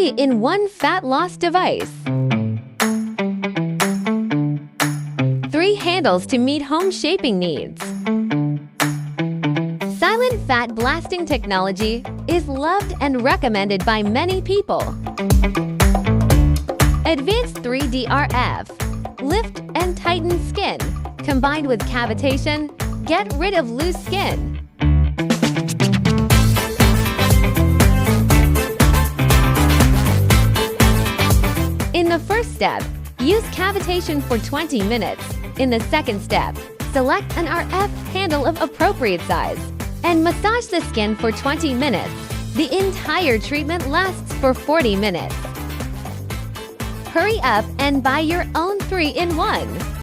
3-in-1 fat loss device. 3 handles to meet home shaping needs. Silent fat blasting technology is loved and recommended by many people. Advanced 3D RF, lift and tighten skin, combined with cavitation, get rid of loose skin. In the first step, use cavitation for 20 minutes. In the second step, select an RF handle of appropriate size and massage the skin for 20 minutes. The entire treatment lasts for 40 minutes. Hurry up and buy your own 3-in-1.